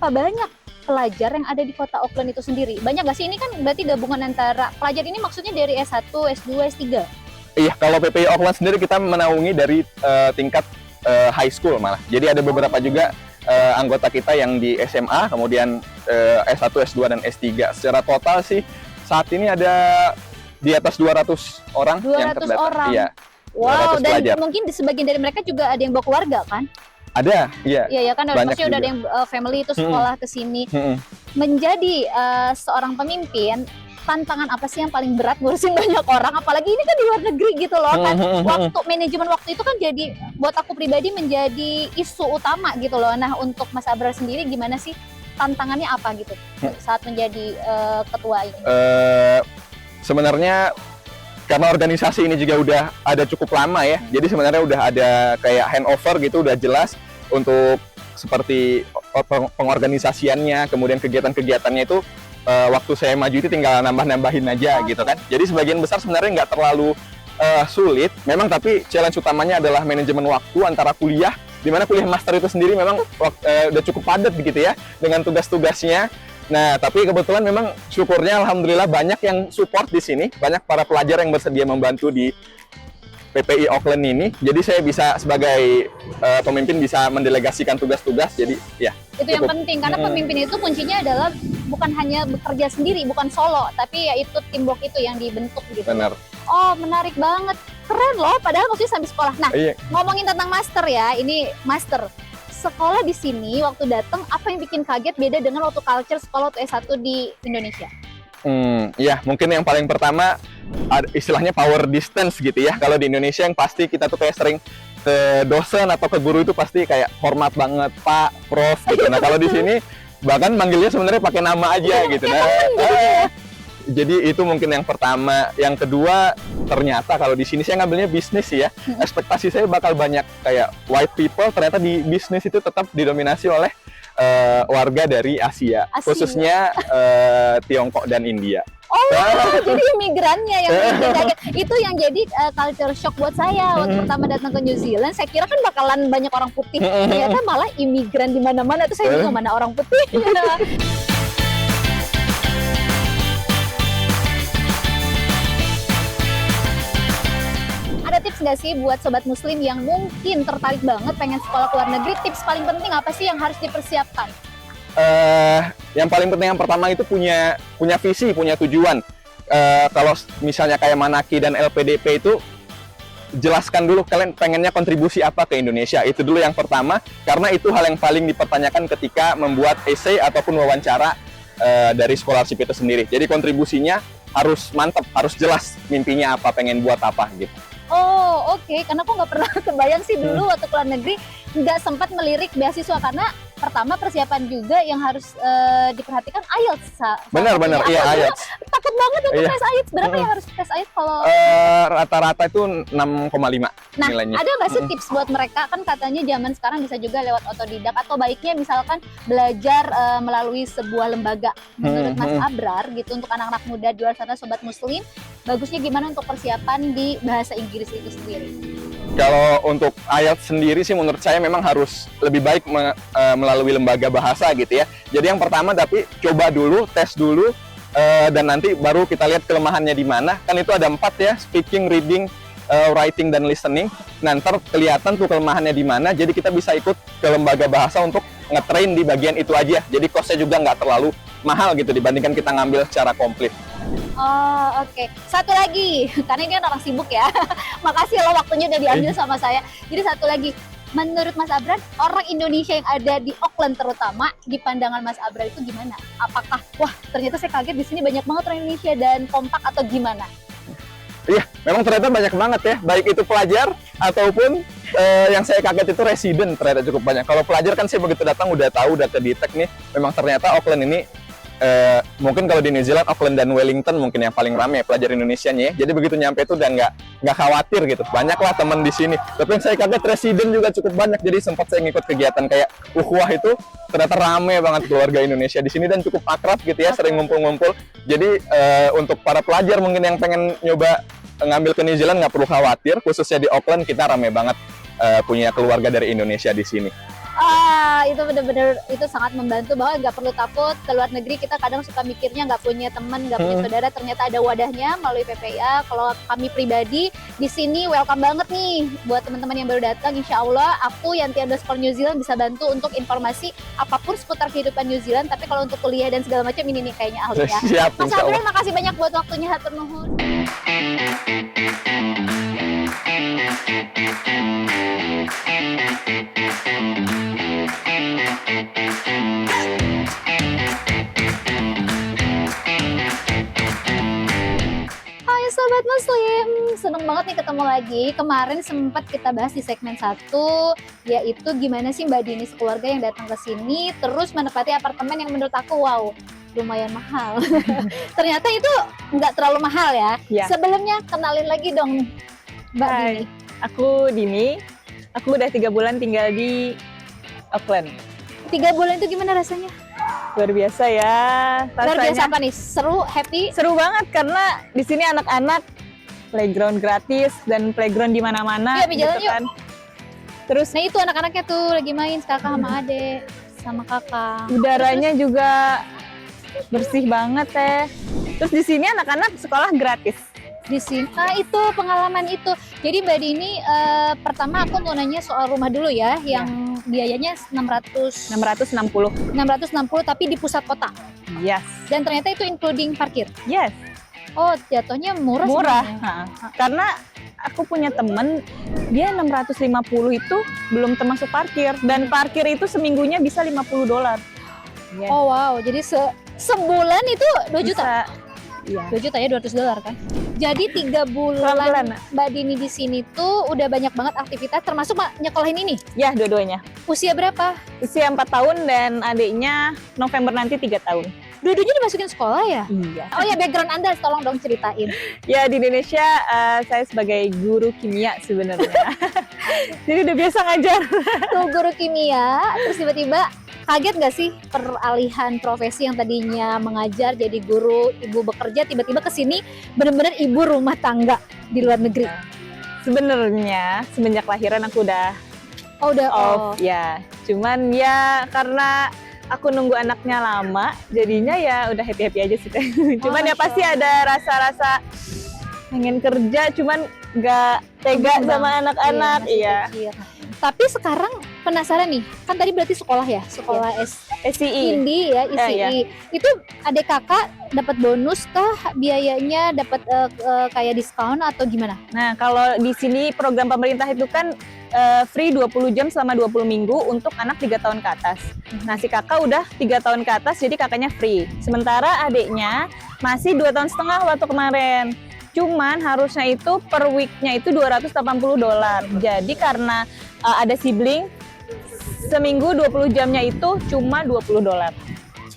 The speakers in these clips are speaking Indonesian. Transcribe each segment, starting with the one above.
berapa banyak pelajar yang ada di kota Auckland itu sendiri? Banyak nggak sih? Ini kan berarti gabungan antara pelajar ini maksudnya dari S1, S2, S3? Iya, kalau PPI Auckland sendiri kita menaungi dari tingkat high school malah. Jadi ada beberapa juga anggota kita yang di SMA, kemudian S1, S2, dan S3. Secara total sih saat ini ada di atas 200 orang yang 200 terdata. orang. Iya. Wow, 200 dan pelajar. mungkin di sebagian dari mereka juga ada yang bawa keluarga kan? Ada, iya. Iya ya kan, Banyak maksudnya udah ada juga. yang family itu sekolah ke sini. Menjadi seorang pemimpin, tantangan apa sih yang paling berat ngurusin banyak orang? Apalagi ini kan di luar negeri gitu loh kan. Waktu manajemen waktu itu kan jadi buat aku pribadi menjadi isu utama gitu loh. Nah, untuk Mas Abrar sendiri gimana sih, tantangannya apa gitu saat menjadi ketua ini? Sebenarnya karena organisasi ini juga udah ada cukup lama ya, jadi sebenarnya udah ada kayak handover gitu, udah jelas untuk seperti pengorganisasiannya, kemudian kegiatan-kegiatannya itu waktu saya maju itu tinggal nambah-nambahin aja gitu kan. Jadi sebagian besar sebenarnya nggak terlalu sulit, memang tapi challenge utamanya adalah manajemen waktu antara kuliah, di mana kuliah master itu sendiri memang udah cukup padat begitu ya dengan tugas-tugasnya. Nah, tapi kebetulan memang syukurnya alhamdulillah banyak yang support di sini, banyak para pelajar yang bersedia membantu di PPI Auckland ini. Jadi saya bisa sebagai pemimpin bisa mendelegasikan tugas-tugas. Jadi ya. Itu yang penting, karena pemimpin itu kuncinya adalah bukan hanya bekerja sendiri, bukan solo, tapi ya itu teamwork itu yang dibentuk gitu. Benar. Oh, menarik banget. Keren loh, padahal maksudnya sambil sekolah. Nah, Iya. ngomongin tentang master ya, ini master. Sekolah di sini waktu datang, apa yang bikin kaget beda dengan waktu culture sekolah waktu S1 di Indonesia? Ya mungkin yang paling pertama istilahnya power distance gitu ya. Kalau di Indonesia yang pasti kita tuh kayak sering ke dosen atau ke guru itu pasti kayak hormat banget Pak, Prof gitu. Nah kalau di sini bahkan manggilnya sebenarnya pakai nama aja gitu. Nah, jadi itu mungkin yang pertama. Yang kedua, ternyata kalau di sini saya ngambilnya bisnis ya. Ekspektasi saya bakal banyak kayak white people, ternyata di bisnis itu tetap didominasi oleh warga dari Asia. Khususnya Tiongkok dan India. Oh, jadi imigrannya yang bikin kaget. Itu yang jadi culture shock buat saya waktu pertama datang ke New Zealand. Saya kira kan bakalan banyak orang putih, ternyata malah imigran di mana-mana. Terus saya bingung mana orang putih. Ada tips nggak sih buat sobat muslim yang mungkin tertarik banget pengen sekolah ke luar negeri? Tips paling penting apa sih yang harus dipersiapkan? Yang paling penting yang pertama itu punya visi, punya tujuan. Kalau misalnya kayak Manaki dan LPDP itu jelaskan dulu kalian pengennya kontribusi apa ke Indonesia. Itu dulu yang pertama, karena itu hal yang paling dipertanyakan ketika membuat essay ataupun wawancara dari scholarship itu sendiri. Jadi kontribusinya harus mantap, harus jelas mimpinya apa, pengen buat apa gitu. Oh, oke. Karena aku nggak pernah kebayang sih dulu waktu ke luar negeri nggak sempat melirik beasiswa, karena pertama persiapan juga yang harus diperhatikan IELTS. Benar, iya IELTS. Takut banget untuk tes IELTS. Berapa yang harus tes IELTS kalau? Rata-rata itu 6,5 Nah, nilainya. ada nggak sih tips buat mereka? Kan katanya zaman sekarang bisa juga lewat otodidak, atau baiknya misalkan belajar melalui sebuah lembaga. Menurut Mas Abrar gitu, untuk anak-anak muda di luar sana, sobat muslim, bagusnya gimana untuk persiapan di bahasa Inggris itu sendiri? Kalau untuk IELTS sendiri sih menurut saya memang harus lebih baik melalui lembaga bahasa gitu ya. Jadi yang pertama tapi coba dulu, tes dulu, dan nanti baru kita lihat kelemahannya di mana. Kan itu ada 4 ya, speaking, reading, writing, dan listening. Nah, ntar kelihatan tuh kelemahannya di mana, jadi kita bisa ikut ke lembaga bahasa untuk nge-train di bagian itu aja. Jadi cost-nya juga nggak terlalu mahal gitu dibandingkan kita ngambil secara komplit. Oh, oke. Satu lagi, karena ini kan orang sibuk ya. Makasih loh waktunya udah diambil sama saya. Jadi satu lagi, menurut Mas Abrar, orang Indonesia yang ada di Auckland terutama, di pandangan Mas Abrar itu gimana? Apakah, wah ternyata saya kaget di sini banyak banget orang Indonesia dan kompak, atau gimana? Iya, memang ternyata banyak banget ya, baik itu pelajar ataupun yang saya kaget itu resident ternyata cukup banyak. Kalau pelajar kan saya begitu datang udah tahu, udah kedetek nih, memang ternyata Auckland ini mungkin kalau di New Zealand, Auckland dan Wellington mungkin yang paling ramai pelajar Indonesianya ya. Jadi begitu nyampe itu udah nggak khawatir gitu. Banyak lah teman di sini. Tapi yang saya kaget resident juga cukup banyak. Jadi sempat saya ngikut kegiatan kayak ukhuwah itu, ternyata rame banget keluarga Indonesia di sini dan cukup akrab gitu ya, sering ngumpul-ngumpul. Jadi untuk para pelajar mungkin yang pengen nyoba ngambil ke New Zealand nggak perlu khawatir. Khususnya di Auckland kita rame banget punya keluarga dari Indonesia di sini. itu bener-bener itu sangat membantu bahwa nggak perlu takut ke luar negeri. Kita kadang suka mikirnya nggak punya teman, nggak punya saudara, ternyata ada wadahnya melalui PPIA. Kalau kami pribadi di sini welcome banget nih buat teman-teman yang baru datang. Insya Allah aku Yanti_New Zealand bisa bantu untuk informasi apapun seputar kehidupan New Zealand. Tapi kalau untuk kuliah dan segala macam ini nih kayaknya ahli ya. Siap, Mas insya Allah. Abdul, makasih banyak buat waktunya, hatur nuhun. Hai Sobat Muslim, seneng banget nih ketemu lagi. Kemarin sempat kita bahas di segmen 1, yaitu gimana sih Mbak Dini sekeluarga yang datang ke sini terus menempati apartemen yang menurut aku wow, lumayan mahal. Ternyata itu nggak terlalu mahal ya. Ya. Sebelumnya kenalin lagi dong Mbak Hai, Dini. aku Dini. Aku udah 3 bulan tinggal di Auckland. 3 bulan itu gimana rasanya? Luar biasa ya. Luar biasa Rasanya apa nih? Seru, happy? seru banget karena di sini anak-anak playground gratis dan playground di mana-mana. Yuk, jalan yuk. kan. Terus Nah itu anak-anaknya tuh lagi main kakak sama adek sama kakak. udaranya juga bersih banget teh. Terus di sini anak-anak sekolah gratis. Di sini. Nah itu pengalaman itu. Jadi Mbak Dini, pertama aku mau nanya soal rumah dulu ya, yang biayanya 660 tapi di pusat kota. Yes. Dan ternyata itu including parkir. Yes. Oh, jatuhnya murah Murah. sebenarnya. Karena aku punya temen dia 650 itu belum termasuk parkir dan parkir itu seminggunya bisa $50. Yes. Oh wow, jadi sebulan itu 2 juta. Bisa. Iya. 2 juta ya, $200 kan. Jadi 3 bulan Pelan-pelan. Mbak Dini di sini tuh udah banyak banget aktivitas, termasuk nyekolahin ini. Ya, dua-duanya. Usia berapa? Usia 4 tahun dan adiknya November nanti 3 tahun. Dua-duanya dimasukin sekolah ya? Iya. Oh ya, background Anda tolong dong ceritain. Ya, di Indonesia saya sebagai guru kimia sebenarnya. Jadi udah biasa ngajar. Tuh guru kimia, terus tiba-tiba kaget nggak sih peralihan profesi yang tadinya mengajar jadi guru, ibu bekerja, tiba-tiba ke sini bener-bener ibu rumah tangga di luar negeri. Sebenarnya semenjak lahiran aku udah Oh udah off ya. Cuman ya karena aku nunggu anaknya lama, jadinya ya udah happy-happy aja sih. Cuman ya Masya pasti Allah. ada rasa-rasa pengen kerja, cuman nggak tega Kebang. sama anak-anak. masih Iya. kecil. Tapi sekarang penasaran nih, kan tadi berarti sekolah ya, sekolah SCI. Indi ya, ICI. Itu adik kakak dapat bonus kah biayanya, dapat kayak diskon atau gimana? Nah, kalau di sini program pemerintah itu kan free 20 jam selama 20 minggu untuk anak 3 tahun ke atas. Nah, si kakak udah 3 tahun ke atas, jadi kakaknya free. Sementara adiknya masih 2 tahun setengah waktu kemarin. Cuman harusnya itu per week-nya itu $280. Jadi karena ada sibling, seminggu 20 jamnya itu cuma $20.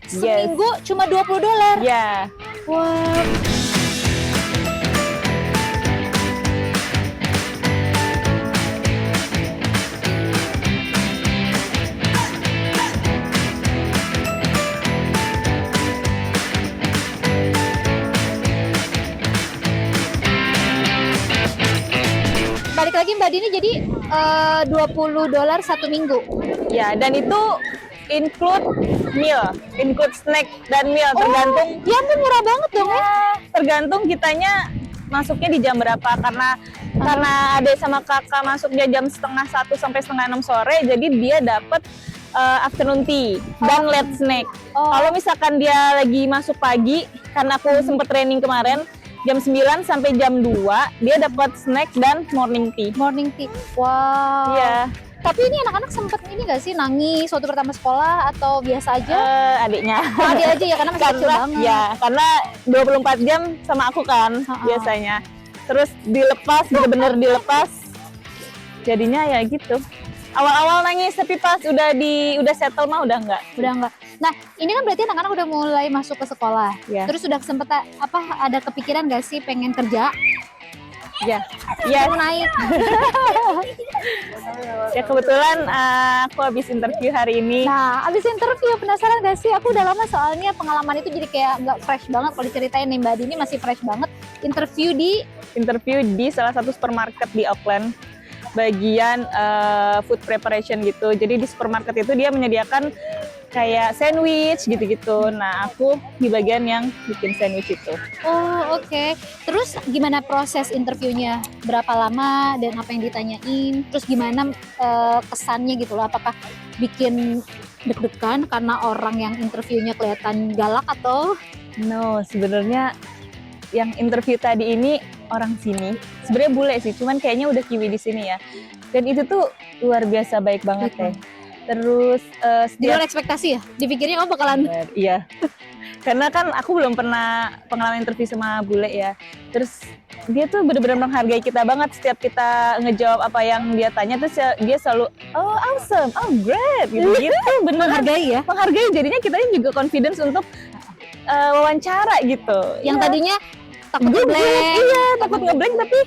Seminggu cuma $20. Ya. Wah. Balik lagi Mbak Dini, jadi $20 satu minggu. Ya, dan itu include meal, include snack dan meal tergantung. Ya ampun, murah banget dong ya. Tergantung kitanya masuknya di jam berapa karena adik sama kakak masuknya jam setengah 1 sampai setengah 6 sore, jadi dia dapat afternoon tea dan late snack. Oh. Kalau misalkan dia lagi masuk pagi, karena aku sempet training kemarin jam 9 sampai jam 2 dia dapat snack dan morning tea. Morning tea. Wow. Iya. Tapi ini anak-anak sempet ini nggak sih nangis waktu pertama sekolah atau biasa aja? Adiknya. Oh, dia aja ya karena masih kecil karena banget. ya karena 24 jam sama aku kan biasanya. Terus dilepas, bener-bener dilepas. Jadinya ya gitu. Awal-awal nangis tapi pas udah settle mah udah enggak. Udah enggak. Nah, ini kan berarti anak-anak udah mulai masuk ke sekolah. Ya. Terus udah sempet ada kepikiran nggak sih pengen kerja? Ya. Ya, Mau naik. ya kebetulan aku habis interview hari ini. Nah, abis interview penasaran gak sih? Aku udah lama soalnya pengalaman itu jadi kayak nggak fresh banget kalau diceritain nih Mbak Dini masih fresh banget. Interview di Interview di salah satu supermarket di Auckland. bagian food preparation gitu. Jadi di supermarket itu dia menyediakan kayak sandwich gitu-gitu. Nah, aku di bagian yang bikin sandwich itu. Oh, oke. Terus gimana proses interviewnya? Berapa lama dan apa yang ditanyain? Terus gimana kesannya gitu loh? Apakah bikin deg-degan karena orang yang interviewnya kelihatan galak atau No, sebenarnya yang interview tadi ini orang sini. Sebenarnya bule sih, cuman kayaknya udah kiwi di sini ya. Dan itu tuh luar biasa baik banget Baik ya. Terus di luar ekspektasi ya? Dipikirnya kamu bakalan iya. Karena kan aku belum pernah pengalaman interview sama bule ya. Terus dia tuh benar-benar menghargai kita banget setiap kita ngejawab apa yang dia tanya, terus dia selalu oh awesome, oh great gitu-gitu. Bener menghargai ya? menghargai, jadinya kita juga confidence untuk wawancara gitu. Yang Iya. tadinya takut Gue ngeblank. iya takut ngeblank, tapi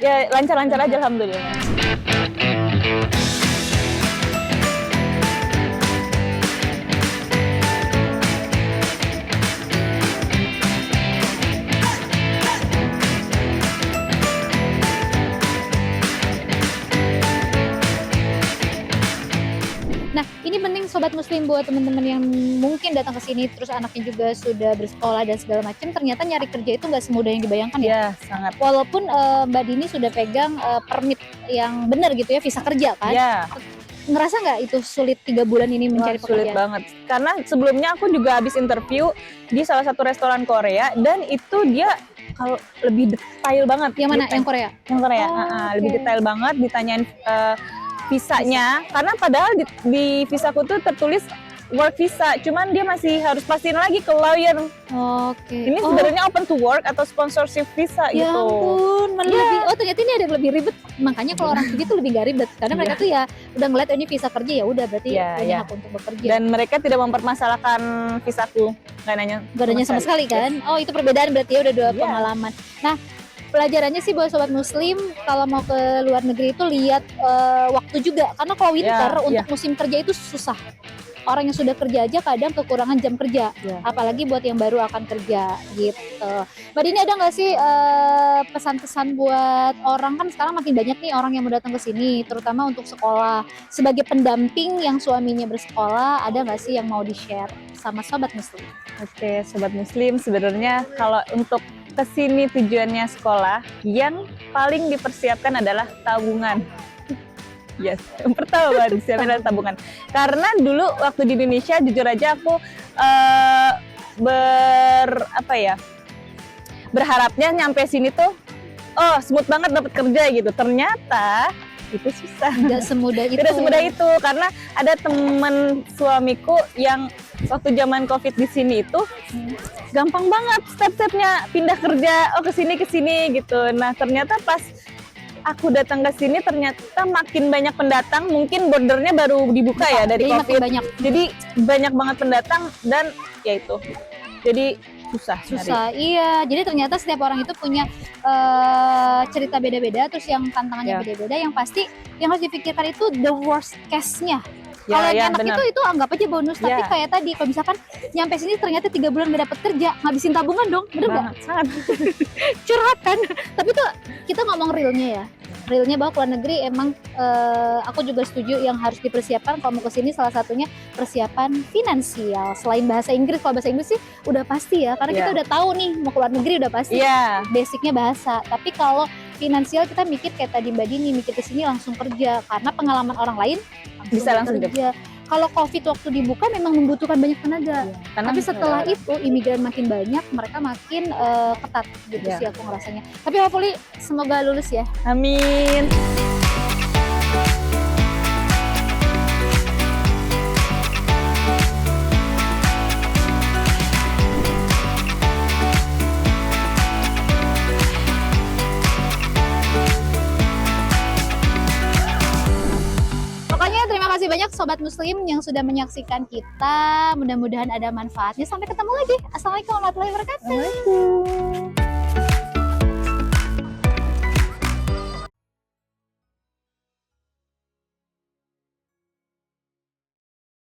ya lancar-lancar aja alhamdulillah. Nah, ini penting sobat muslim buat teman-teman yang mungkin datang ke sini terus anaknya juga sudah bersekolah dan segala macam, ternyata nyari kerja itu nggak semudah yang dibayangkan ya. Ya sangat. Walaupun Mbak Dini sudah pegang permit yang benar gitu ya, visa kerja kan. Ya Ngerasa nggak itu sulit 3 bulan ini mencari sulit pekerjaan? banget. Karena sebelumnya aku juga habis interview di salah satu restoran Korea, dan itu dia kalau lebih detail banget. Yang mana? Detail. Yang Korea? Yang Korea. Oh, Lebih oke. detail banget ditanyain visanya, karena padahal di visaku tuh tertulis work visa, cuman dia masih harus pastiin lagi ke lawyer. Oke. Ini sebenarnya open to work atau sponsorship visa Ya gitu. ampun, malah Iya. lebih. Oh, ternyata ini ada yang lebih ribet. Makanya kalau orang pergi tuh lebih gak ribet karena mereka tuh ya udah ngeliat oh, ini visa kerja, ya udah berarti Iya, punya iya. hak untuk bekerja. Dan mereka tidak mempermasalahkan visaku, nggak nanya. Gak adanya sama sekali kan? Oh, itu perbedaan berarti ya udah 2 Iya. pengalaman. Nah, pelajarannya sih buat sobat muslim kalau mau ke luar negeri itu lihat waktu juga, karena kalau winter Ya, untuk musim kerja itu susah. Orang yang sudah kerja aja kadang kekurangan jam kerja, Ya. apalagi buat yang baru akan kerja gitu. Mbak Dini, ada nggak sih pesan-pesan buat orang, kan sekarang makin banyak nih orang yang mau datang ke sini, terutama untuk sekolah. Sebagai pendamping yang suaminya bersekolah, ada nggak sih yang mau di-share sama sobat muslim? Oke, sobat muslim, sebenarnya kalau untuk kesini tujuannya sekolah, yang paling dipersiapkan adalah tabungan. Yes, yang pertama disiapin adalah tabungan. Karena dulu waktu di Indonesia, jujur aja aku berharapnya nyampe sini tuh, oh smooth banget dapat kerja gitu. Ternyata itu susah. Nggak semudah itu. Tidak semudah itu, karena ada teman suamiku yang waktu zaman COVID di sini itu gampang banget step-stepnya pindah kerja, oh ke sini gitu. Nah, ternyata pas aku datang ke sini ternyata makin banyak pendatang, mungkin bordernya baru dibuka ya dari Jadi makin COVID. banyak. Jadi banyak banget pendatang dan ya itu. Jadi susah nyari. Iya. Jadi ternyata setiap orang itu punya cerita beda-beda, terus yang tantangannya Ya. beda-beda. Yang pasti yang harus dipikirkan itu the worst case-nya. Ya, Kalau ya, yang enak benar. itu anggap aja bonus, tapi Ya. kayak tadi kalau misalkan nyampe sini ternyata 3 bulan gak dapet kerja, ngabisin tabungan dong, bener nggak? Sangat. Curhat kan? Tapi tuh kita ngomong realnya ya, realnya bahwa keluar negeri emang aku juga setuju yang harus dipersiapkan kalau mau kesini, salah satunya persiapan finansial. Selain bahasa Inggris, kalau bahasa Inggris sih udah pasti ya, karena kita Iya. udah tahu nih mau keluar negeri udah pasti. Iya. Basicnya bahasa, tapi kalau finansial kita mikir kayak tadi Mbak Dini, mikir ke sini langsung kerja karena pengalaman orang lain Bisa langsung kerja. Kalau COVID waktu dibuka memang membutuhkan banyak tenaga, Karena tapi setelah itu imigran makin banyak, mereka makin ketat gitu Ya. sih aku ngerasanya. Tapi hopefully semoga lulus ya. Amin. Pokoknya terima kasih banyak sobat muslim yang sudah menyaksikan kita. Mudah-mudahan ada manfaatnya. Sampai ketemu lagi. Assalamualaikum warahmatullahi wabarakatuh. Assalamualaikum.